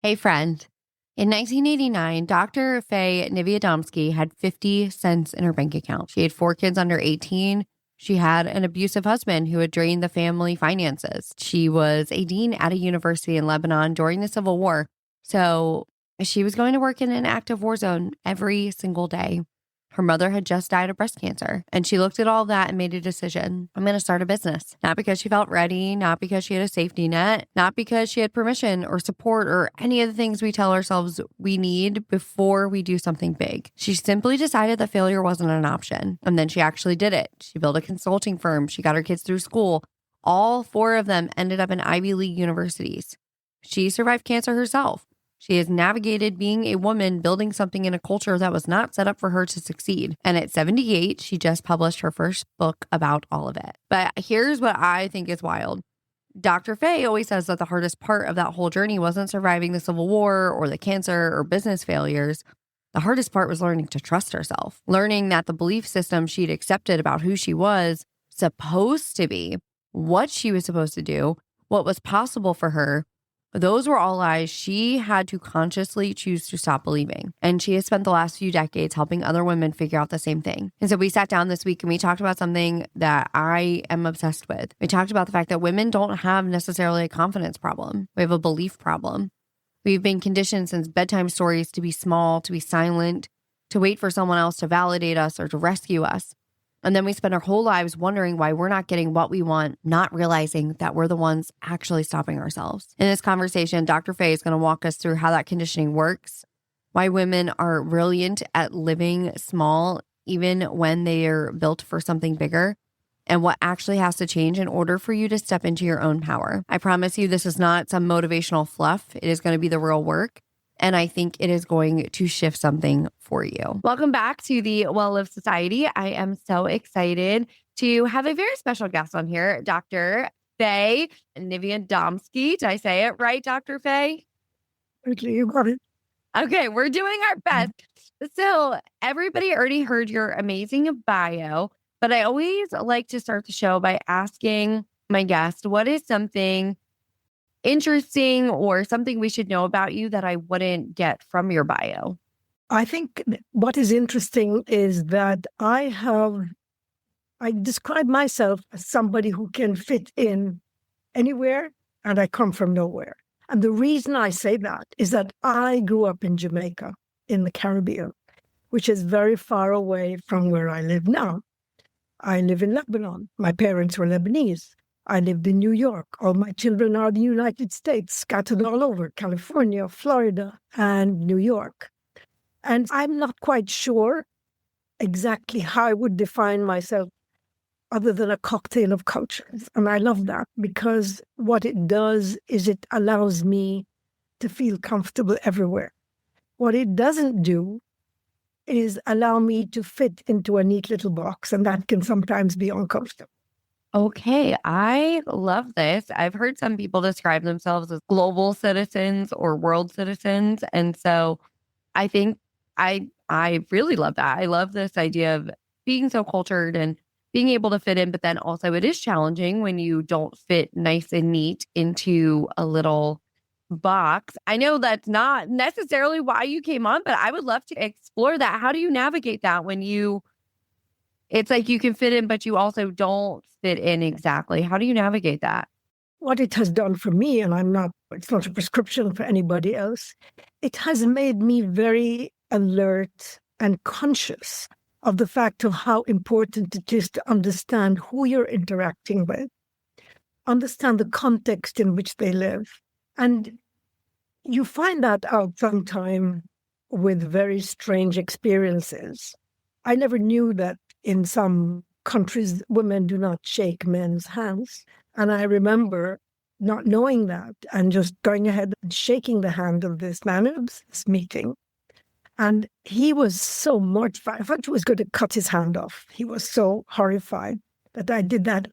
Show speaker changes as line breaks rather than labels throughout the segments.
Hey, friend. In 1989, Dr. Faye Niviadomsky had 50 cents in her bank account. She had 4 kids under 18. She had an abusive husband who had drained the family finances. She was a dean at a university in Lebanon during the Civil War. So she was going to work in an active war zone every single day. Her mother had just died of breast cancer, and she looked at all that and made a decision. I'm going to start a business. Not because she felt ready, not because she had a safety net, not because she had permission or support or any of the things we tell ourselves we need before we do something big. She simply decided that failure wasn't an option. And then she actually did it. She built a consulting firm. She got her kids through school. All 4 of them ended up in Ivy League universities. She survived cancer herself. She has navigated being a woman building something in a culture that was not set up for her to succeed. And at 78, she just published her first book about all of it. But here's what I think is wild. Dr. Faye always says that the hardest part of that whole journey wasn't surviving the Civil War or the cancer or business failures. The hardest part was learning to trust herself, learning that the belief system she'd accepted about who she was supposed to be, what she was supposed to do, what was possible for her. Those were all lies she had to consciously choose to stop believing. And she has spent the last few decades helping other women figure out the same thing. And so we sat down this week and we talked about something that I am obsessed with. We talked about the fact that women don't have necessarily a confidence problem. We have a belief problem. We've been conditioned since bedtime stories to be small, to be silent, to wait for someone else to validate us or to rescue us. And then we spend our whole lives wondering why we're not getting what we want, not realizing that we're the ones actually stopping ourselves. In this conversation, Dr. Faye is going to walk us through how that conditioning works, why women are brilliant at living small, even when they are built for something bigger, and what actually has to change in order for you to step into your own power. I promise you, this is not some motivational fluff. It is going to be the real work. And I think it is going to shift something for you. Welcome back to the Well-Lived Society. I am so excited to have a very special guest on here, Dr. Faye Niviadomsky. Did I say it right, Dr. Faye?
Okay, you got it.
Okay, we're doing our best. So everybody already heard your amazing bio, but I always like to start the show by asking my guest, what is something interesting or something we should know about you that I wouldn't get from your bio?
I think what is interesting is that I describe myself as somebody who can fit in anywhere, and I come from nowhere. And the reason I say that is that I grew up in Jamaica, in the Caribbean, which is very far away from where I live now. I live in Lebanon. My parents were Lebanese. I lived in New York. All my children are in the United States, scattered all over California, Florida, and New York. And I'm not quite sure exactly how I would define myself other than a cocktail of cultures. And I love that because what it does is it allows me to feel comfortable everywhere. What it doesn't do is allow me to fit into a neat little box, and that can sometimes be uncomfortable.
Okay, I love this. I've heard some people describe themselves as global citizens or world citizens. And so I think I really love that. I love this idea of being so cultured and being able to fit in, but then also it is challenging when you don't fit nice and neat into a little box. I know that's not necessarily why you came on, but I would love to explore that. How do you navigate that when it's like you can fit in, but you also don't fit in exactly? How do you navigate that?
What it has done for me, and it's not a prescription for anybody else, it has made me very alert and conscious of the fact of how important it is to understand who you're interacting with, understand the context in which they live. And you find that out sometime with very strange experiences. I never knew that in some countries, women do not shake men's hands. And I remember not knowing that and just going ahead and shaking the hand of this man at this meeting. And he was so mortified. I thought he was going to cut his hand off. He was so horrified that I did that.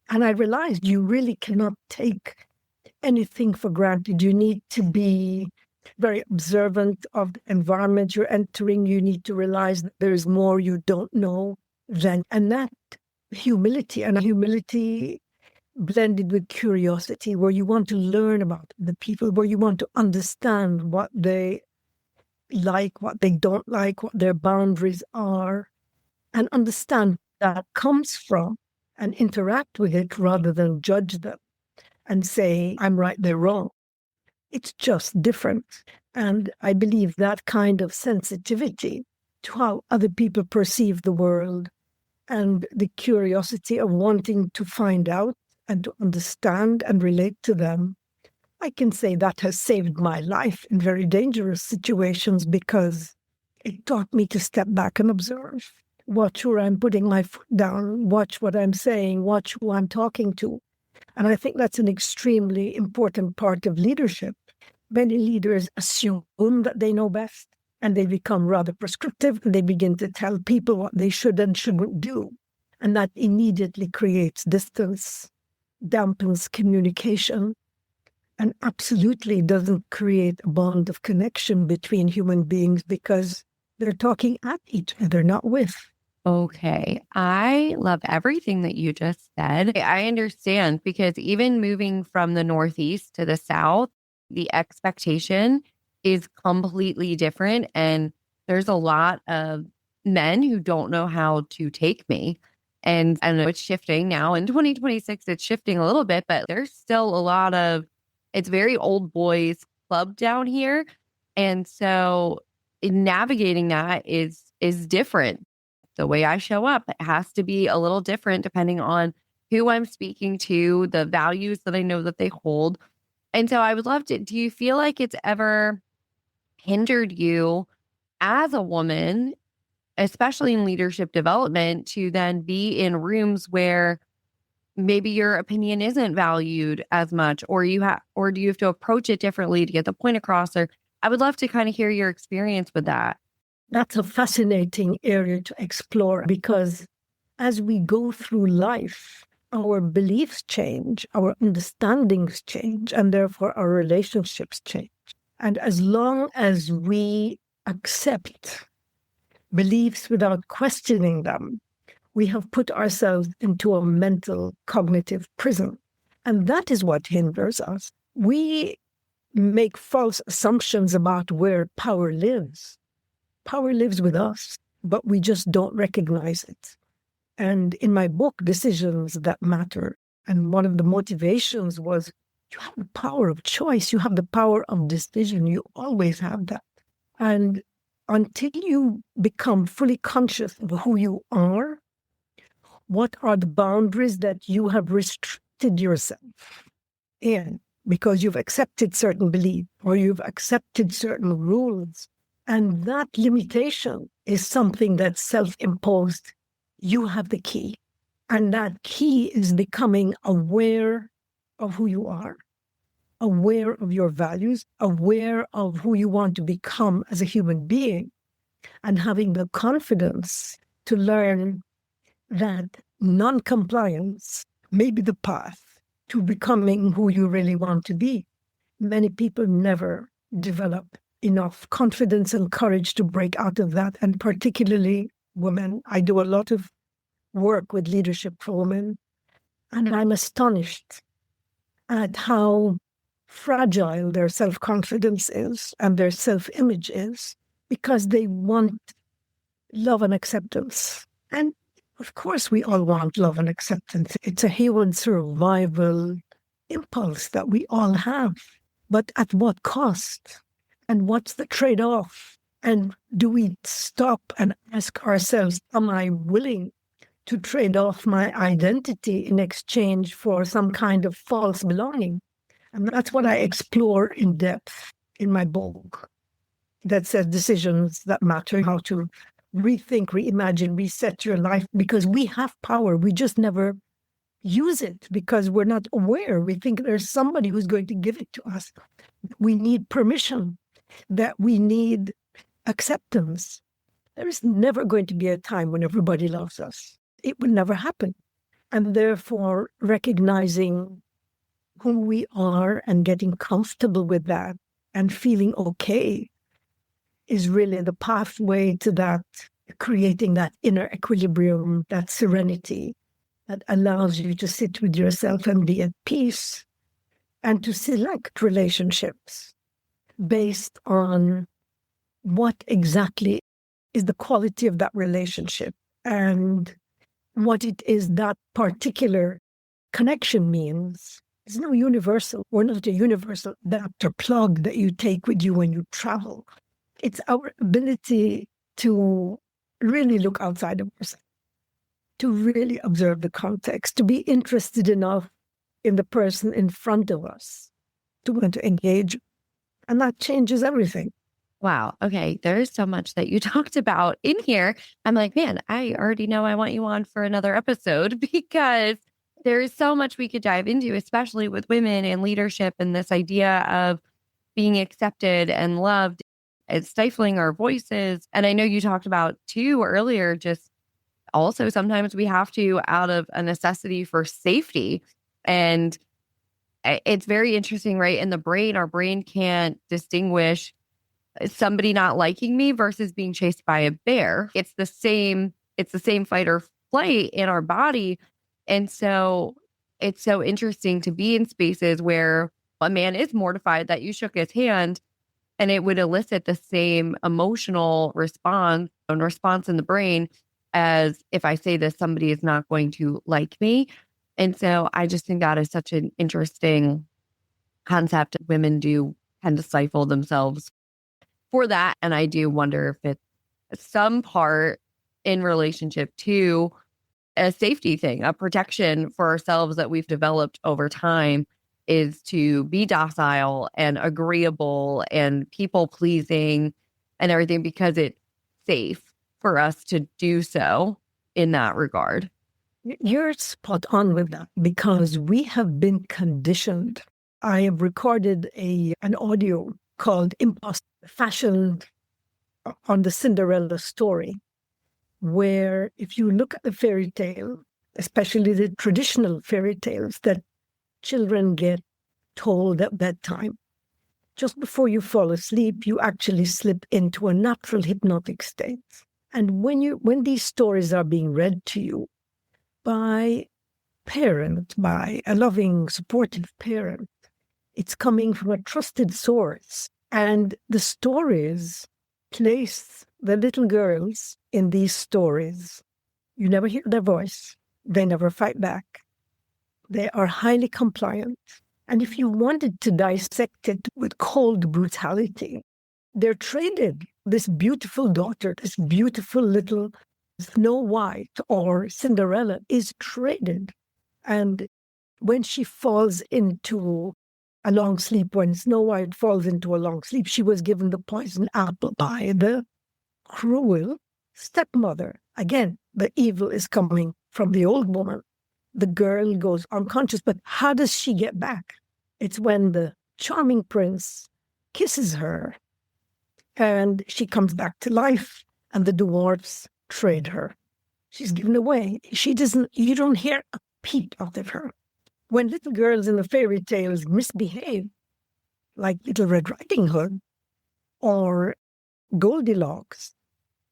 And I realized you really cannot take anything for granted. You need to be very observant of the environment you're entering. You need to realize that there's more you don't know and that humility blended with curiosity, where you want to learn about the people, where you want to understand what they like, what they don't like, what their boundaries are, and understand that comes from and interact with it rather than judge them and say, I'm right, they're wrong. It's just different. And I believe that kind of sensitivity to how other people perceive the world and the curiosity of wanting to find out and to understand and relate to them, I can say that has saved my life in very dangerous situations because it taught me to step back and observe, watch where I'm putting my foot down, watch what I'm saying, watch who I'm talking to. And I think that's an extremely important part of leadership. Many leaders assume that they know best, and they become rather prescriptive, and they begin to tell people what they should and shouldn't do. And that immediately creates distance, dampens communication, and absolutely doesn't create a bond of connection between human beings because they're talking at each other, not with.
Okay. I love everything that you just said. I understand because even moving from the Northeast to the South, the expectation is completely different. And there's a lot of men who don't know how to take me. And I know it's shifting now in 2026, it's shifting a little bit, but there's still a lot of, it's very old boys club down here. And so navigating that is different. The way I show up has to be a little different depending on who I'm speaking to, the values that I know that they hold. And so I would love to, do you feel like it's ever hindered you as a woman, especially in leadership development, to then be in rooms where maybe your opinion isn't valued as much, or or do you have to approach it differently to get the point across? Or I would love to kind of hear your experience with that.
That's a fascinating area to explore because as we go through life, our beliefs change, our understandings change, and therefore our relationships change. And as long as we accept beliefs without questioning them, we have put ourselves into a mental cognitive prison. And that is what hinders us. We make false assumptions about where power lives. Power lives with us, but we just don't recognize it. And in my book, Decisions That Matter, and one of the motivations was you have the power of choice, you have the power of decision, you always have that. And until you become fully conscious of who you are, what are the boundaries that you have restricted yourself in because you've accepted certain beliefs or you've accepted certain rules. And that limitation is something that's self-imposed. You have the key. And that key is becoming aware of who you are, aware of your values, aware of who you want to become as a human being, and having the confidence to learn that non-compliance may be the path to becoming who you really want to be. Many people never develop enough confidence and courage to break out of that, and particularly women. I do a lot of work with leadership for women, and I'm astonished at how fragile their self-confidence is and their self-image is because they want love and acceptance. And of course, we all want love and acceptance. It's a human survival impulse that we all have. But at what cost? And what's the trade-off? And do we stop and ask ourselves, am I willing to trade off my identity in exchange for some kind of false belonging? And that's what I explore in depth in my book that says Decisions That Matter, how to rethink, reimagine, reset your life, because we have power. We just never use it because we're not aware. We think there's somebody who's going to give it to us. We need permission, that we need acceptance. There is never going to be a time when everybody loves us. It will never happen. And therefore, recognizing who we are and getting comfortable with that and feeling okay is really the pathway to that, creating that inner equilibrium, that serenity, that allows you to sit with yourself and be at peace and to select relationships based on what exactly is the quality of that relationship and what it is that particular connection means. There's no universal. We're not a universal adapter plug that you take with you when you travel. It's our ability to really look outside of ourselves, to really observe the context, to be interested enough in the person in front of us to want to engage. And that changes everything.
Wow. Okay. There's so much that you talked about in here. I'm like, man, I already know I want you on for another episode because there is so much we could dive into, especially with women and leadership and this idea of being accepted and loved and stifling our voices. And I know you talked about too earlier, just also sometimes we have to out of a necessity for safety. And it's very interesting, right? In the brain, our brain can't distinguish somebody not liking me versus being chased by a bear. It's the same fight or flight in our body. And so it's so interesting to be in spaces where a man is mortified that you shook his hand and it would elicit the same emotional response and response in the brain as if I say this, somebody is not going to like me. And so I just think that is such an interesting concept. Women do tend to stifle themselves for that. And I do wonder if it's some part in relationship to a safety thing, a protection for ourselves that we've developed over time is to be docile and agreeable and people pleasing and everything because it's safe for us to do so in that regard.
You're spot on with that because we have been conditioned. I have recorded an audio called Imposter, fashioned on the Cinderella story, where if you look at the fairy tale, especially the traditional fairy tales that children get told at bedtime, just before you fall asleep, you actually slip into a natural hypnotic state. And when these stories are being read to you by by a loving, supportive parent, it's coming from a trusted source. And the stories place the little girls in these stories. You never hear their voice. They never fight back. They are highly compliant. And if you wanted to dissect it with cold brutality, they're traded. This beautiful daughter, this beautiful little Snow White or Cinderella is traded. And when she falls into a long sleep, when Snow White falls into a long sleep, she was given the poison apple by the cruel stepmother. Again, the evil is coming from the old woman. The girl goes unconscious, but how does she get back? It's when the charming prince kisses her and she comes back to life and the dwarfs trade her. She's given away. You don't hear a peep out of her. When little girls in the fairy tales misbehave, like Little Red Riding Hood or Goldilocks,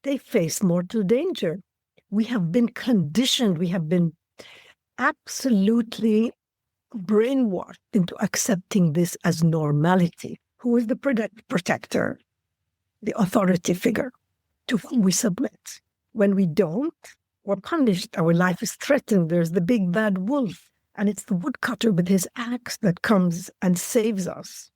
they face mortal danger. We have been conditioned, we have been absolutely brainwashed into accepting this as normality. Who is the protector? The authority figure to whom we submit. When we don't, we're punished. Our life is threatened. There's the big bad wolf. And it's the woodcutter with his axe that comes and saves us.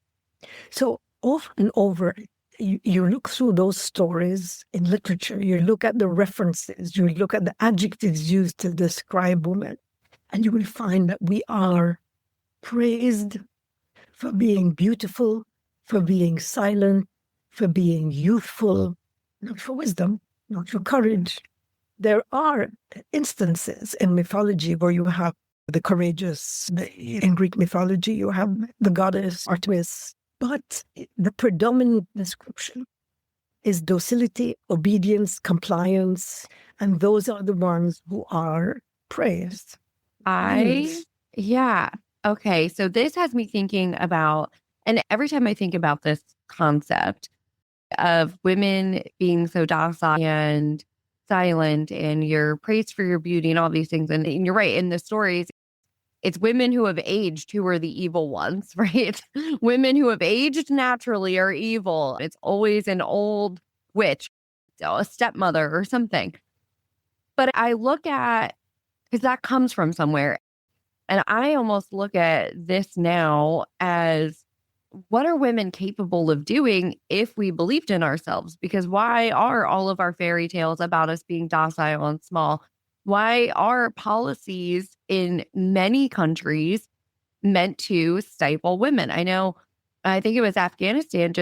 So over and over, you look through those stories in literature, you look at the references, you look at the adjectives used to describe women, and you will find that we are praised for being beautiful, for being silent, for being youthful, not for wisdom, not for courage. There are instances in mythology where you have the courageous. In Greek mythology, you have the goddess Artemis. But the predominant description is docility, obedience, compliance, and those are the ones who are praised.
Yeah. Okay. So this has me thinking about, and every time I think about this concept of women being so docile and silent and you're praised for your beauty and all these things. And you're right. In the stories, it's women who have aged who are the evil ones, right? Women who have aged naturally are evil. It's always an old witch, a stepmother or something. But I look at, because that comes from somewhere. And I almost look at this now as, what are women capable of doing if we believed in ourselves? Because why are all of our fairy tales about us being docile and small? Why are policies in many countries meant to stifle women? I think it was Afghanistan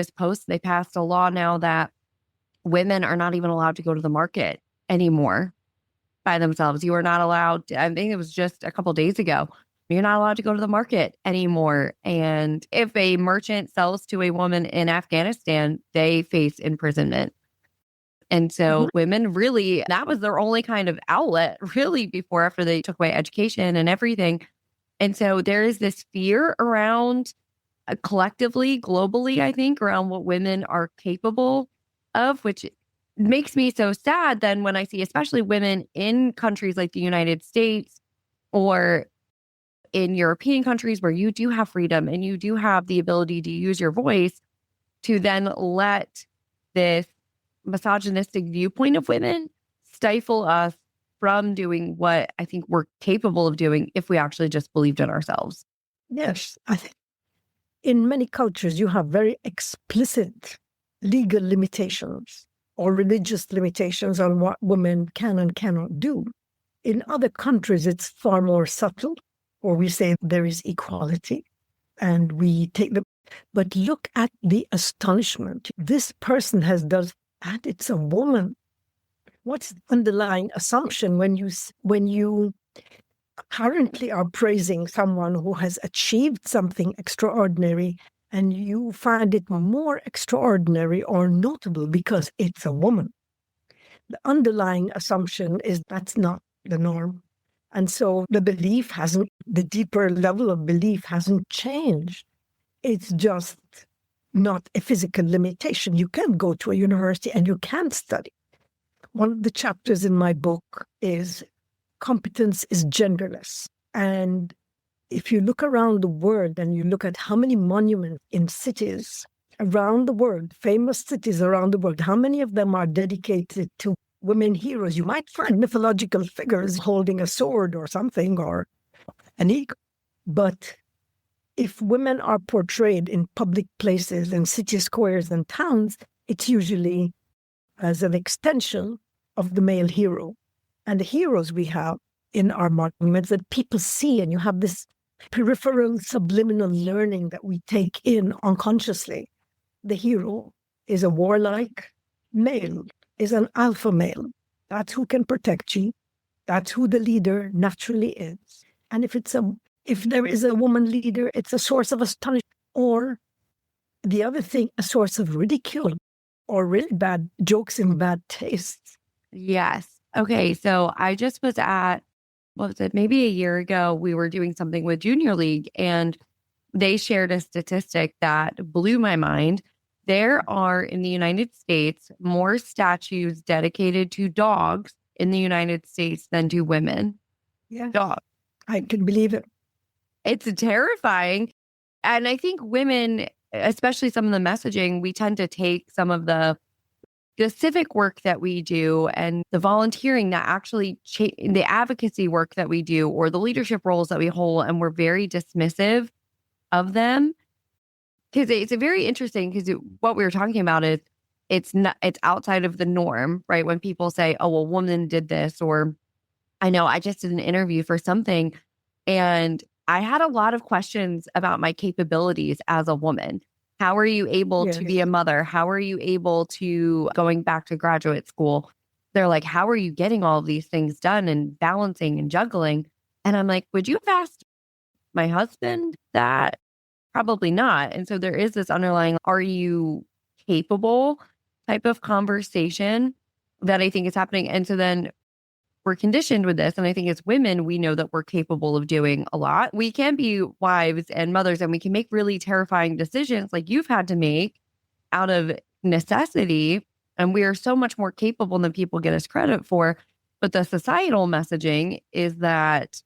they passed a law now that women are not even allowed to go to the market anymore by themselves. You are not allowed to, I think it was just a couple of days ago. You're not allowed to go to the market anymore. And if a merchant sells to a woman in Afghanistan, they face imprisonment. And so women really, that was their only kind of outlet really before, after they took away education and everything. And so there is this fear around collectively, globally, I think, around what women are capable of, which makes me so sad then when I see, especially women in countries like the United States or in European countries where you do have freedom and you do have the ability to use your voice, to then let this misogynistic viewpoint of women stifle us from doing what I think we're capable of doing if we actually just believed in ourselves.
Yes, I think in many cultures you have very explicit legal limitations or religious limitations on what women can and cannot do. In other countries, it's far more subtle, or we say there is equality, and we take the. But look at the astonishment. This person has done, and it's a woman. What's the underlying assumption when you currently are praising someone who has achieved something extraordinary, and you find it more extraordinary or notable because it's a woman? The underlying assumption is that's not the norm. And so the deeper level of belief hasn't changed. It's just not a physical limitation. You can go to a university and you can study. One of the chapters in my book is competence is genderless. And if you look around the world and you look at how many monuments in cities around the world, famous cities around the world, how many of them are dedicated to women heroes? You might find mythological figures holding a sword or something, or an eagle. But if women are portrayed in public places and city squares and towns, it's usually as an extension of the male hero. And the heroes we have in our monuments that people see, and you have this peripheral subliminal learning that we take in unconsciously. The hero is a warlike male, is an alpha male. That's who can protect you. That's who the leader naturally is. And if there is a woman leader, it's a source of astonishment, or the other thing, a source of ridicule or really bad jokes and bad taste.
Yes. Okay. So I just was at, what was it? Maybe a year ago, we were doing something with Junior League, and they shared a statistic that blew my mind. There are in the United States more statues dedicated to dogs in the United States than to women.
Yeah.
Dogs.
I can believe it.
It's terrifying. And I think women, especially some of the messaging, we tend to take some of the civic work that we do and the volunteering that actually the advocacy work that we do, or the leadership roles that we hold, and we're very dismissive of them. Because it's a very interesting, because what we were talking about is it's outside of the norm, right? When people say, oh, well, woman did this, or I know I just did an interview for something and I had a lot of questions about my capabilities as a woman. How are you able to be a mother? How are you able to, going back to graduate school, they're like, how are you getting all of these things done and balancing and juggling? And I'm like, would you have asked my husband that? Probably not. And so there is this underlying, are you capable type of conversation that I think is happening. And so then we're conditioned with this. And I think as women, we know that we're capable of doing a lot. We can be wives and mothers, and we can make really terrifying decisions like you've had to make out of necessity. And we are so much more capable than people get us credit for. But the societal messaging is that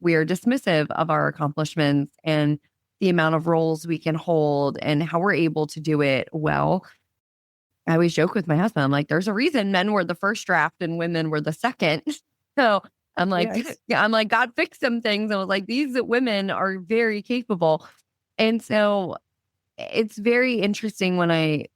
we are dismissive of our accomplishments and the amount of roles we can hold and how we're able to do it well. I always joke with my husband, I'm like, there's a reason men were the first draft and women were the second. So I'm like,
Yes.
yeah, I'm like, God fixed some things. I was like, these women are very capable. And so it's very interesting when I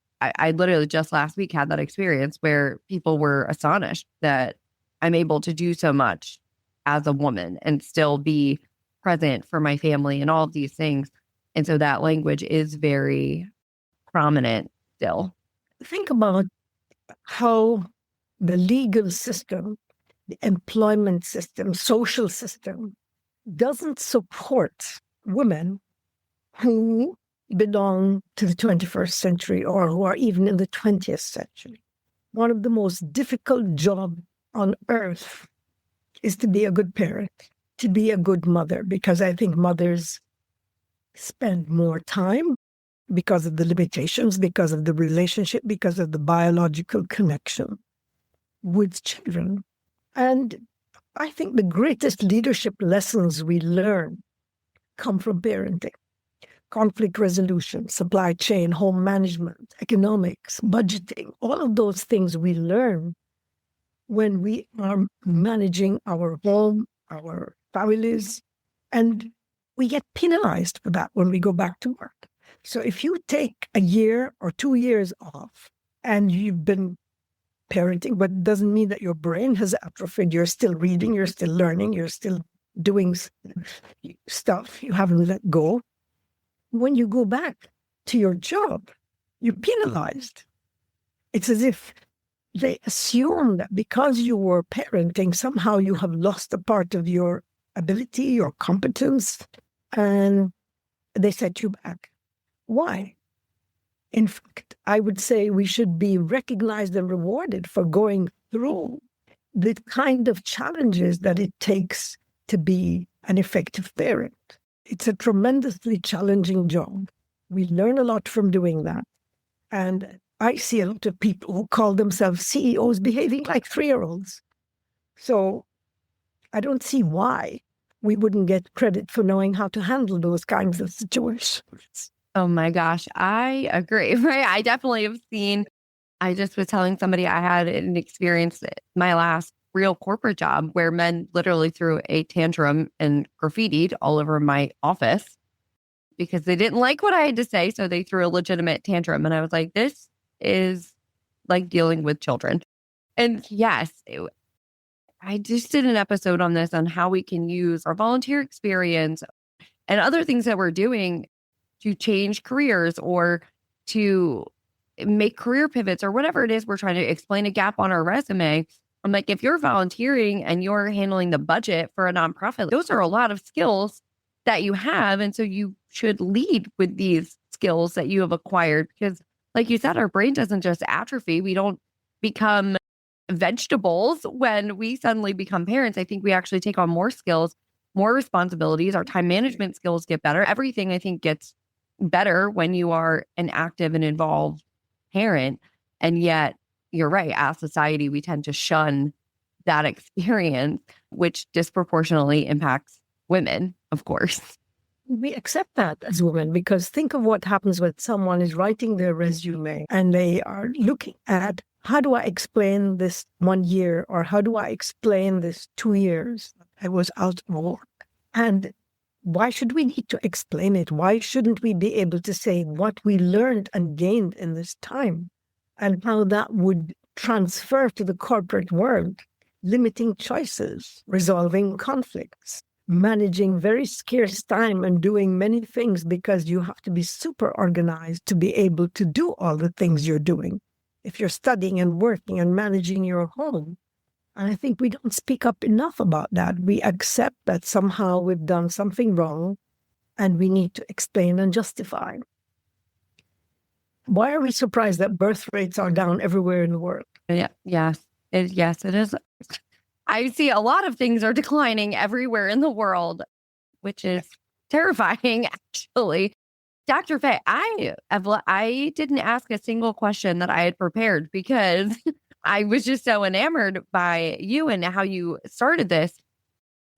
literally just last week had that experience where people were astonished that I'm able to do so much as a woman and still be present for my family and all of these things. And so that language is very prominent still.
Think about how the legal system, the employment system, social system doesn't support women who belong to the 21st century or who are even in the 20th century. One of the most difficult jobs on earth is to be a good parent, to be a good mother, because I think mothers spend more time because of the limitations, because of the relationship, because of the biological connection with children. And I think the greatest leadership lessons we learn come from parenting. Conflict resolution, supply chain, home management, economics, budgeting, all of those things we learn when we are managing our home, our families, and we get penalized for that when we go back to work. So if you take a year or 2 years off and you've been parenting, but it doesn't mean that your brain has atrophied. You're still reading, you're still learning, you're still doing stuff. You haven't let go. When you go back to your job, you're penalized. It's as if they assume that because you were parenting, somehow you have lost a part of your ability, your competence, and they set you back. Why? In fact, I would say we should be recognized and rewarded for going through the kind of challenges that it takes to be an effective parent. It's a tremendously challenging job. We learn a lot from doing that. And I see a lot of people who call themselves CEOs behaving like 3-year-olds. So I don't see why we wouldn't get credit for knowing how to handle those kinds of situations.
Oh my gosh, I agree. Right. I definitely have seen, I just was telling somebody I had an experience at my last real corporate job where men literally threw a tantrum and graffitied all over my office because they didn't like what I had to say. So they threw a legitimate tantrum. And I was like, this is like dealing with children. And yes, I just did an episode on this, on how we can use our volunteer experience and other things that we're doing to change careers or to make career pivots or whatever it is we're trying to explain a gap on our resume. I'm like, if you're volunteering and you're handling the budget for a nonprofit, those are a lot of skills that you have. And so you should lead with these skills that you have acquired because, like you said, our brain doesn't just atrophy. We don't become vegetables when we suddenly become parents. I think we actually take on more skills, more responsibilities. Our time management skills get better. Everything, I think, gets better when you are an active and involved parent. And yet, you're right, as society, we tend to shun that experience, which disproportionately impacts women, of course.
We accept that as women because think of what happens when someone is writing their resume and they are looking at, how do I explain this 1 year or how do I explain this 2 years I was out of work? And why should we need to explain it? Why shouldn't we be able to say what we learned and gained in this time and how that would transfer to the corporate world, limiting choices, resolving conflicts, managing very scarce time and doing many things because you have to be super organized to be able to do all the things you're doing. If you're studying and working and managing your home, and I think we don't speak up enough about that. We accept that somehow we've done something wrong and we need to explain and justify. Why are we surprised that birth rates are down everywhere in the world?
Yeah. Yes. Yes, it is. I see a lot of things are declining everywhere in the world, which is terrifying, actually. Dr. Faye, I didn't ask a single question that I had prepared because I was just so enamored by you and how you started this.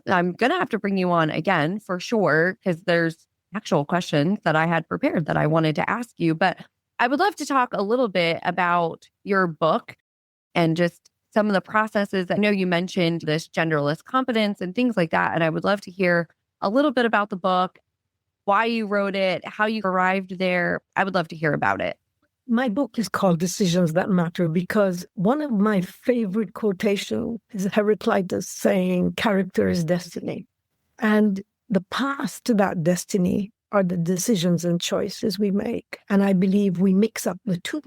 I'm going to have to bring you on again for sure because there's actual questions that I had prepared that I wanted to ask you. But I would love to talk a little bit about your book and just some of the processes. I know you mentioned this genderless competence and things like that. And I would love to hear a little bit about the book, why you wrote it, how you arrived there. I would love to hear about it.
My book is called Decisions That Matter because one of my favorite quotations is Heraclitus saying, character is destiny. And the path to that destiny are the decisions and choices we make. And I believe we mix up the two.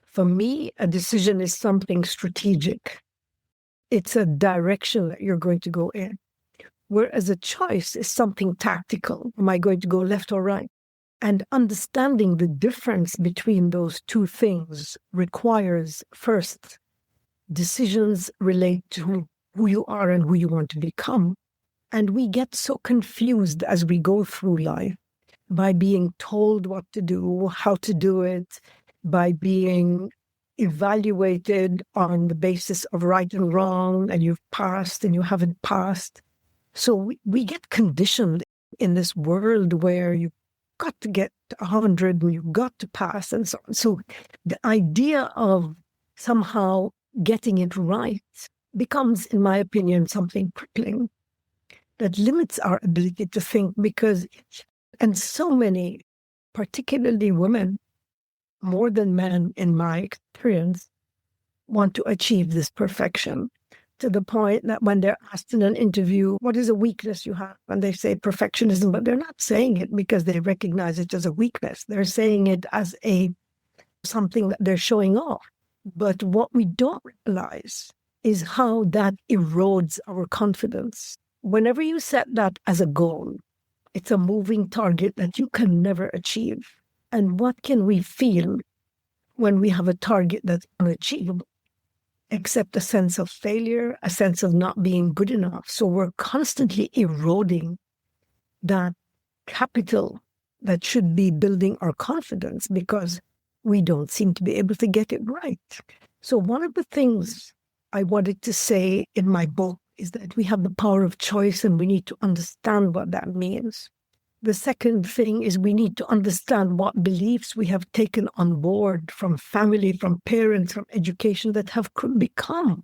For me, a decision is something strategic. It's a direction that you're going to go in. Whereas a choice is something tactical. Am I going to go left or right? And understanding the difference between those two things requires, first, decisions relate to who you are and who you want to become. And we get so confused as we go through life by being told what to do, how to do it, by being evaluated on the basis of right and wrong, and you've passed and you haven't passed. So we get conditioned in this world where you've got to get 100 and you've got to pass and so on. So the idea of somehow getting it right becomes, in my opinion, something crippling that limits our ability to think because, and so many, particularly women, more than men in my experience, want to achieve this perfection to the point that when they're asked in an interview, what is a weakness you have? And they say perfectionism, but they're not saying it because they recognize it as a weakness. They're saying it as something that they're showing off. But what we don't realize is how that erodes our confidence. Whenever you set that as a goal, it's a moving target that you can never achieve. And what can we feel when we have a target that's unachievable? Except a sense of failure, a sense of not being good enough. So we're constantly eroding that capital that should be building our confidence because we don't seem to be able to get it right. So one of the things I wanted to say in my book is that we have the power of choice and we need to understand what that means. The second thing is we need to understand what beliefs we have taken on board from family, from parents, from education that have become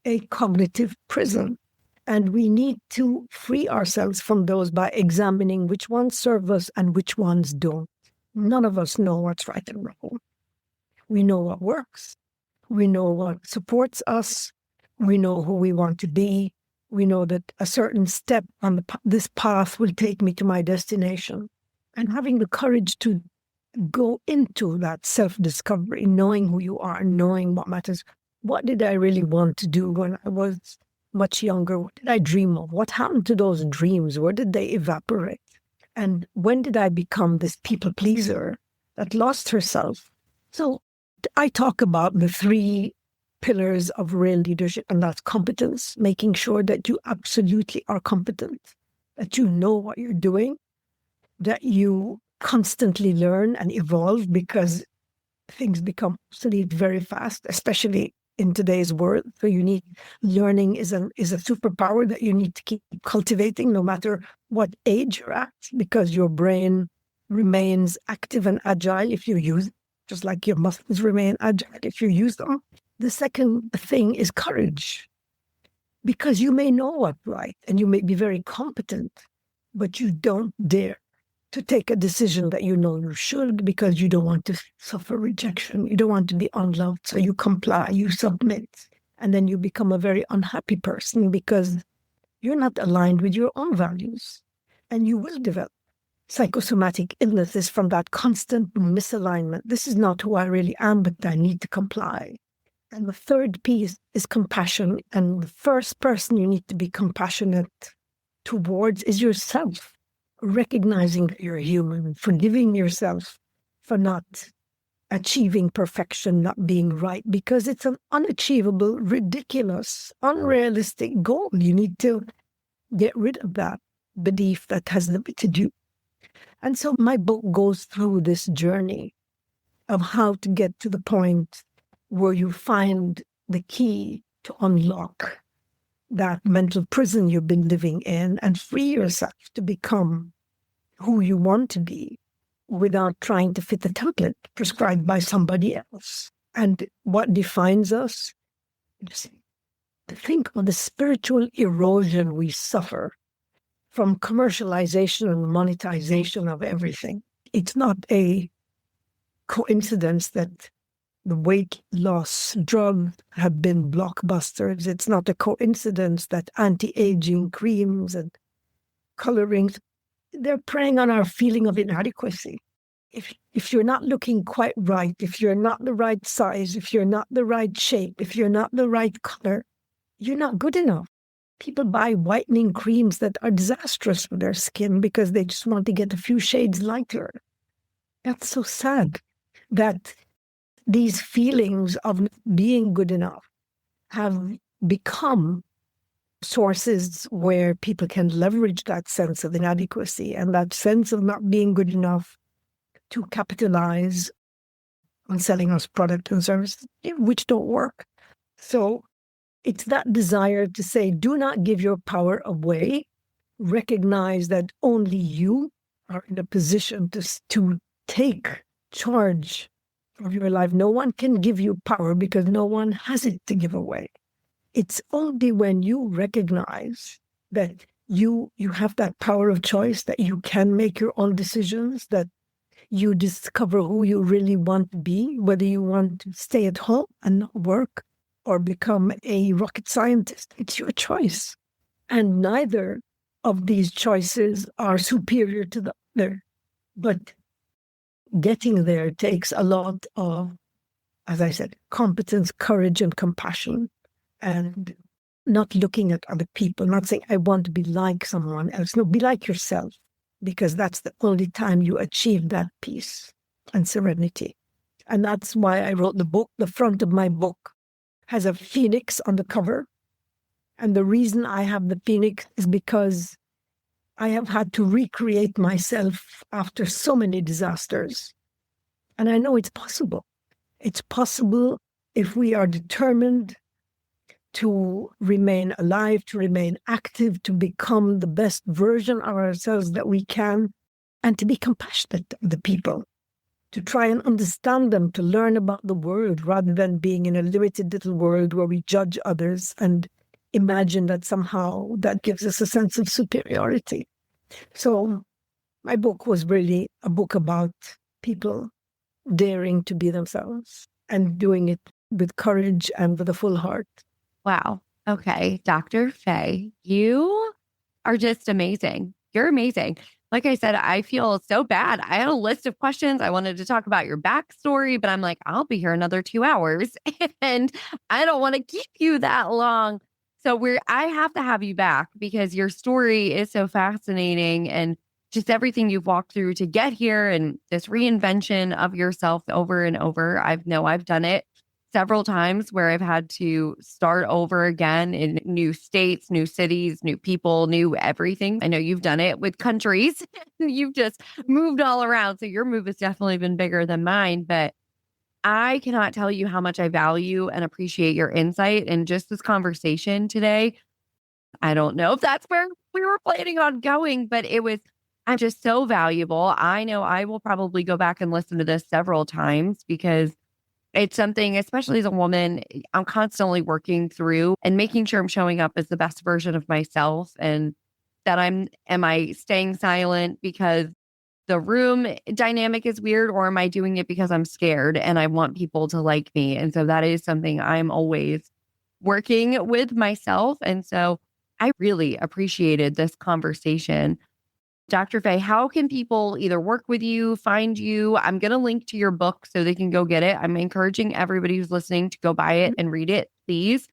a cognitive prison. And we need to free ourselves from those by examining which ones serve us and which ones don't. None of us know what's right and wrong. We know what works. We know what supports us. We know who we want to be. We know that a certain step on this path will take me to my destination. And having the courage to go into that self-discovery, knowing who you are, knowing what matters. What did I really want to do when I was much younger? What did I dream of? What happened to those dreams? Where did they evaporate? And when did I become this people pleaser that lost herself? So I talk about the three pillars of real leadership, and that's competence, making sure that you absolutely are competent, that you know what you're doing, that you constantly learn and evolve because things become obsolete very fast, especially in today's world. So you need learning is a superpower that you need to keep cultivating no matter what age you're at, because your brain remains active and agile if you use it, just like your muscles remain agile if you use them. The second thing is courage, because you may know what's right and you may be very competent, but you don't dare to take a decision that you know you should because you don't want to suffer rejection. You don't want to be unloved, so you comply, you submit, and then you become a very unhappy person because you're not aligned with your own values, and you will develop psychosomatic illnesses from that constant misalignment. This is not who I really am, but I need to comply. And the third piece is compassion. And the first person you need to be compassionate towards is yourself, recognizing that you're human, forgiving yourself for not achieving perfection, not being right, because it's an unachievable, ridiculous, unrealistic goal. You need to get rid of that belief that has limited you. And so my book goes through this journey of how to get to the point where you find the key to unlock that mental prison you've been living in and free yourself to become who you want to be without trying to fit the template prescribed by somebody else. And what defines us? Just to think of the spiritual erosion we suffer from commercialization and monetization of everything. It's not a coincidence that the weight loss drugs have been blockbusters. It's not a coincidence that anti-aging creams and colorings, they're preying on our feeling of inadequacy. If you're not looking quite right, if you're not the right size, if you're not the right shape, if you're not the right color, you're not good enough. People buy whitening creams that are disastrous for their skin because they just want to get a few shades lighter. That's so sad that these feelings of being good enough have become sources where people can leverage that sense of inadequacy and that sense of not being good enough to capitalize on selling us products and services, which don't work. So it's that desire to say, do not give your power away. Recognize that only you are in a position to take charge of your life. No one can give you power because no one has it to give away. It's only when you recognize that you have that power of choice, that you can make your own decisions, that you discover who you really want to be, whether you want to stay at home and not work or become a rocket scientist. It's your choice. And neither of these choices are superior to the other. But getting there takes a lot of, as I said, competence, courage, and compassion, and not looking at other people, not saying, I want to be like someone else. No, be like yourself, because that's the only time you achieve that peace and serenity. And that's why I wrote the book. The front of my book has a phoenix on the cover. And the reason I have the phoenix is because I have had to recreate myself after so many disasters. And I know it's possible. It's possible if we are determined to remain alive, to remain active, to become the best version of ourselves that we can, and to be compassionate to the people, to try and understand them, to learn about the world rather than being in a limited little world where we judge others and imagine that somehow that gives us a sense of superiority. So my book was really a book about people daring to be themselves and doing it with courage and with a full heart.
Wow. Okay. Dr. Faye, you are just amazing. You're amazing. Like I said, I feel so bad. I had a list of questions. I wanted to talk about your backstory, but I'm like, I'll be here another 2 hours and I don't want to keep you that long. So I have to have you back because your story is so fascinating and just everything you've walked through to get here and this reinvention of yourself over and over. I've done it several times where I've had to start over again in new states, new cities, new people, new everything. I know you've done it with countries. You've just moved all around. So your move has definitely been bigger than mine. But I cannot tell you how much I value and appreciate your insight and just this conversation today. I don't know if that's where we were planning on going, but I'm just so valuable. I know I will probably go back and listen to this several times because it's something, especially as a woman, I'm constantly working through and making sure I'm showing up as the best version of myself and that am I staying silent because the room dynamic is weird or am I doing it because I'm scared and I want people to like me? And so that is something I'm always working with myself. And so I really appreciated this conversation. Dr. Faye, how can people either work with you, find you? I'm going to link to your book so they can go get it. I'm encouraging everybody who's listening to go buy it and read it, please,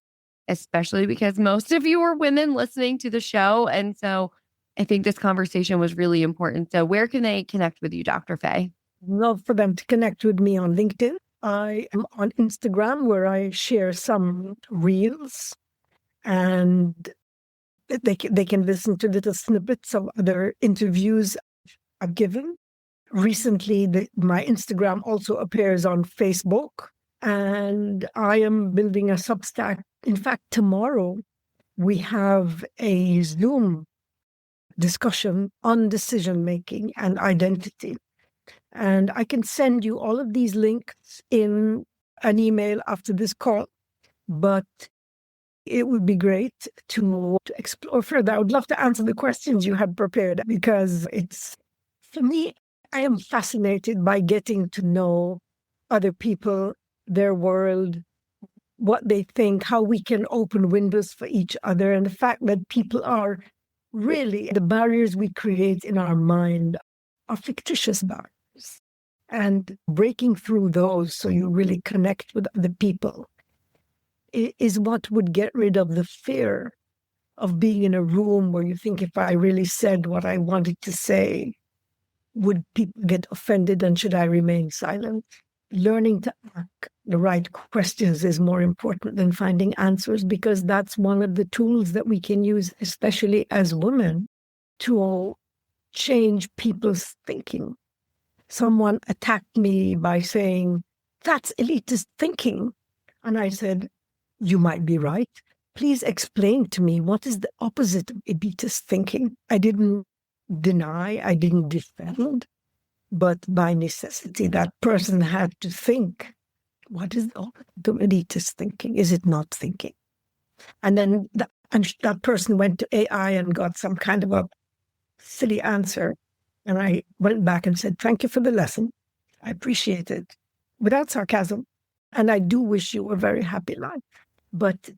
especially because most of you are women listening to the show. And so I think this conversation was really important. So where can they connect with you, Dr. Faye?
Love for them to connect with me on LinkedIn. I am on Instagram where I share some reels and they can listen to little snippets of other interviews. I've given. Recently, my Instagram also appears on Facebook, and I am building a Substack. In fact, tomorrow we have a Zoom discussion on decision making and identity. And I can send you all of these links in an email after this call, but it would be great to explore further. I would love to answer the questions you had prepared because for me, I am fascinated by getting to know other people, their world, what they think, how we can open windows for each other, and the fact that people are really the barriers we create in our mind are fictitious barriers. And breaking through those so you really connect with other people is what would get rid of the fear of being in a room where you think if I really said what I wanted to say, would people get offended and should I remain silent? Learning to ask the right questions is more important than finding answers because that's one of the tools that we can use, especially as women, to change people's thinking. Someone attacked me by saying, "That's elitist thinking." And I said, "You might be right. Please explain to me what is the opposite of elitist thinking." I didn't deny, I didn't defend, but by necessity, that person had to think, what is the opposite of elitist thinking? Is it not thinking? And then that person went to AI and got some kind of a silly answer. And I went back and said, "Thank you for the lesson. I appreciate it," without sarcasm. And I do wish you a very happy life. But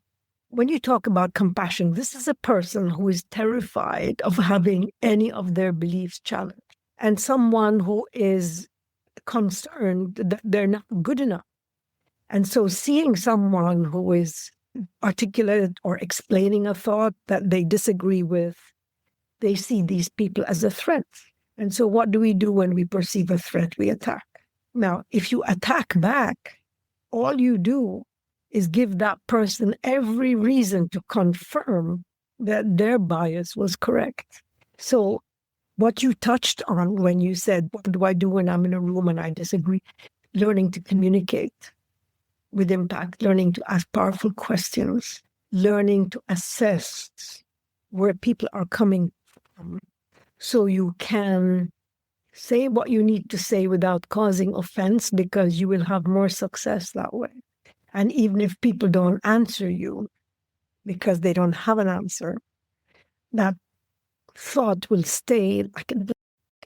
when you talk about compassion, this is a person who is terrified of having any of their beliefs challenged, and someone who is concerned that they're not good enough. And so seeing someone who is articulate or explaining a thought that they disagree with, they see these people as a threat. And so what do we do when we perceive a threat? We attack. Now, if you attack back, all you do is give that person every reason to confirm that their bias was correct. So what you touched on when you said, what do I do when I'm in a room and I disagree? Learning to communicate with impact, learning to ask powerful questions, learning to assess where people are coming from so you can say what you need to say without causing offense because you will have more success that way. And even if people don't answer you because they don't have an answer, that thought will stay like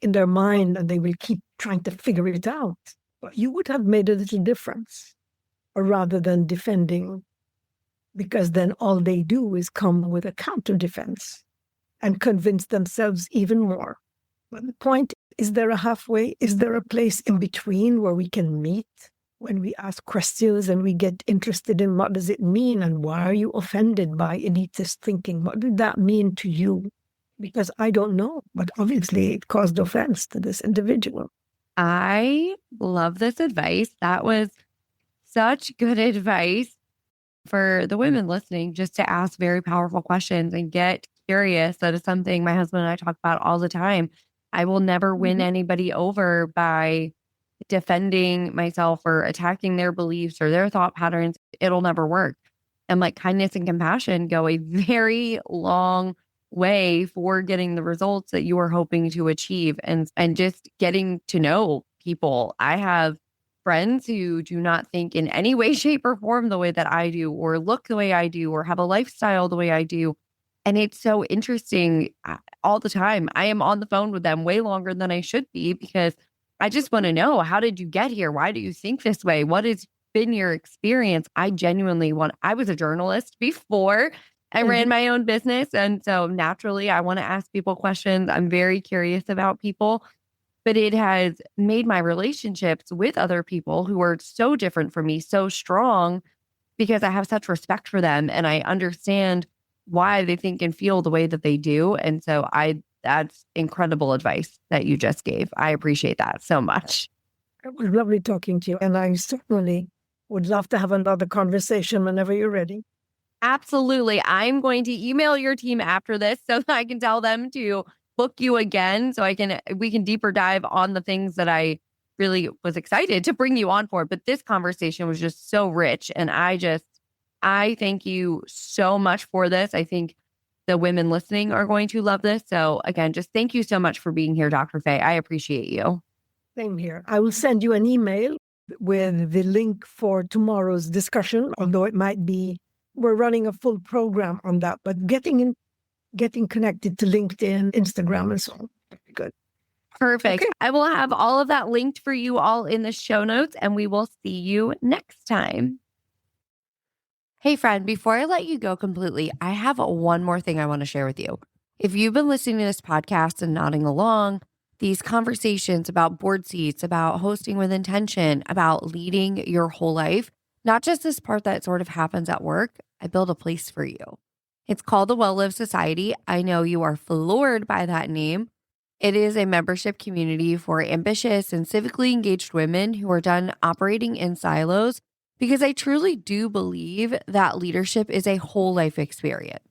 in their mind and they will keep trying to figure it out. But you would have made a little difference, or rather than defending, because then all they do is come with a counter defense and convince themselves even more. But the point, is there a halfway? Is there a place in between where we can meet? When we ask questions and we get interested in what does it mean and why are you offended by elitist thinking? What did that mean to you? Because I don't know, but obviously it caused offense to this individual.
I love this advice. That was such good advice for the women listening, just to ask very powerful questions and get curious. That is something my husband and I talk about all the time. I will never win anybody over by defending myself or attacking their beliefs or their thought patterns. It'll never work. And like kindness and compassion go a very long way for getting the results that you are hoping to achieve and just getting to know people. I have friends who do not think in any way, shape, or form the way that I do, or look the way I do, or have a lifestyle the way I do. And it's so interesting all the time. I am on the phone with them way longer than I should be because I just want to know, how did you get here? Why do you think this way? What has been your experience? I genuinely I was a journalist before I ran my own business. And so naturally, I want to ask people questions. I'm very curious about people, but it has made my relationships with other people who are so different from me so strong because I have such respect for them and I understand why they think and feel the way that they do. And so that's incredible advice that you just gave. I appreciate that so much.
It was lovely talking to you. And I certainly would love to have another conversation whenever you're ready.
Absolutely. I'm going to email your team after this so that I can tell them to book you again so we can deeper dive on the things that I really was excited to bring you on for. But this conversation was just so rich. And I thank you so much for this. I think the women listening are going to love this. So again, just thank you so much for being here, Dr. Faye. I appreciate you.
Same here. I will send you an email with the link for tomorrow's discussion, although it might be, we're running a full program on that, but getting connected to LinkedIn, Instagram, and so on. Good.
Perfect.
Okay.
I will have all of that linked for you all in the show notes, and we will see you next time. Hey, friend, before I let you go completely, I have one more thing I want to share with you. If you've been listening to this podcast and nodding along, these conversations about board seats, about hosting with intention, about leading your whole life, not just this part that sort of happens at work, I build a place for you. It's called the Well Lived Society. I know you are floored by that name. It is a membership community for ambitious and civically engaged women who are done operating in silos, because I truly do believe that leadership is a whole life experience.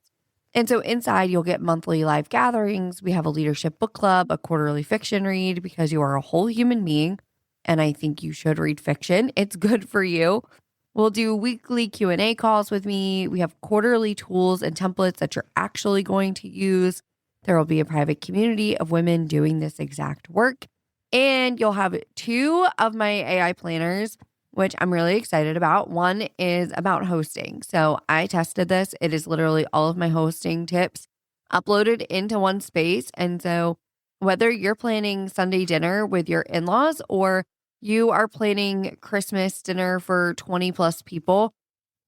And so inside, you'll get monthly live gatherings. We have a leadership book club, a quarterly fiction read, because you are a whole human being. And I think you should read fiction. It's good for you. We'll do weekly Q&A calls with me. We have quarterly tools and templates that you're actually going to use. There will be a private community of women doing this exact work. And you'll have 2 of my AI planners, which I'm really excited about. One is about hosting. So I tested this. It is literally all of my hosting tips uploaded into one space. And so whether you're planning Sunday dinner with your in-laws or you are planning Christmas dinner for 20 plus people,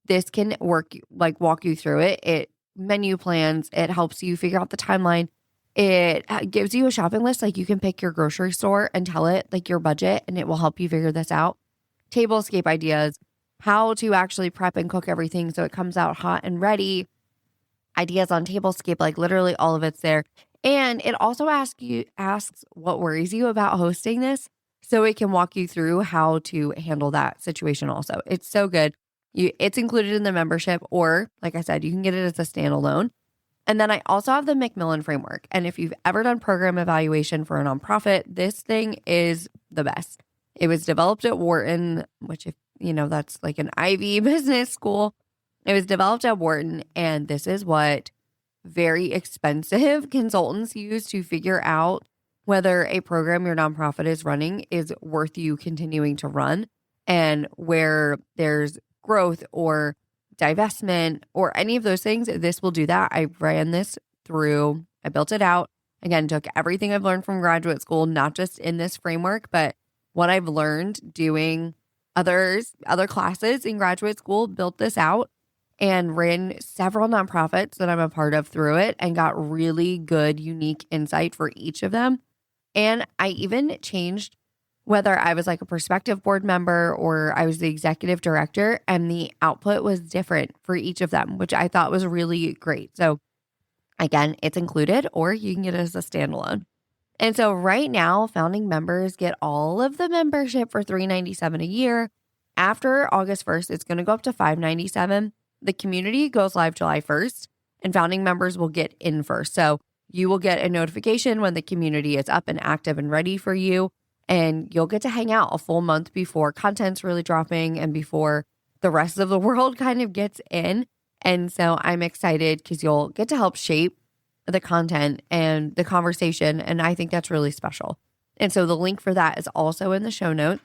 this can walk you through it. It menu plans. It helps you figure out the timeline. It gives you a shopping list. Like you can pick your grocery store and tell it like your budget, and it will help you figure this out. Tablescape ideas, how to actually prep and cook everything so it comes out hot and ready. Ideas on Tablescape, like literally all of it's there. And it also asks what worries you about hosting this, so it can walk you through how to handle that situation also. It's so good. It's included in the membership, or like I said, you can get it as a standalone. And then I also have the Macmillan framework. And if you've ever done program evaluation for a nonprofit, this thing is the best. It was developed at Wharton, which, if you know, that's like an Ivy business school. It was developed at Wharton, and this is what very expensive consultants use to figure out whether a program your nonprofit is running is worth you continuing to run, and where there's growth or divestment or any of those things. This will do that. I ran this through, I built it out. Again, took everything I've learned from graduate school, not just in this framework, but what I've learned doing other classes in graduate school, built this out and ran several nonprofits that I'm a part of through it, and got really good, unique insight for each of them. And I even changed whether I was like a prospective board member or I was the executive director, and the output was different for each of them, which I thought was really great. So again, it's included, or you can get it as a standalone. And so right now, founding members get all of the membership for $397 a year. After August 1st, it's going to go up to $597. The community goes live July 1st, and founding members will get in first. So you will get a notification when the community is up and active and ready for you. And you'll get to hang out a full month before content's really dropping and before the rest of the world kind of gets in. And so I'm excited because you'll get to help shape the content and the conversation. And I think that's really special. And so the link for that is also in the show notes.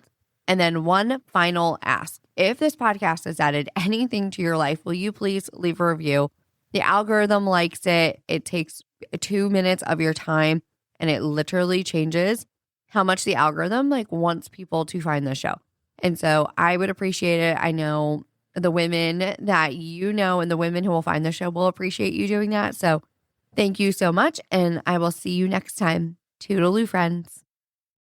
And then one final ask. If this podcast has added anything to your life, will you please leave a review? The algorithm likes it. It takes 2 minutes of your time, and it literally changes how much the algorithm wants people to find the show. And so I would appreciate it. I know the women that you know and the women who will find the show will appreciate you doing that. So thank you so much. And I will see you next time. Toodaloo, friends.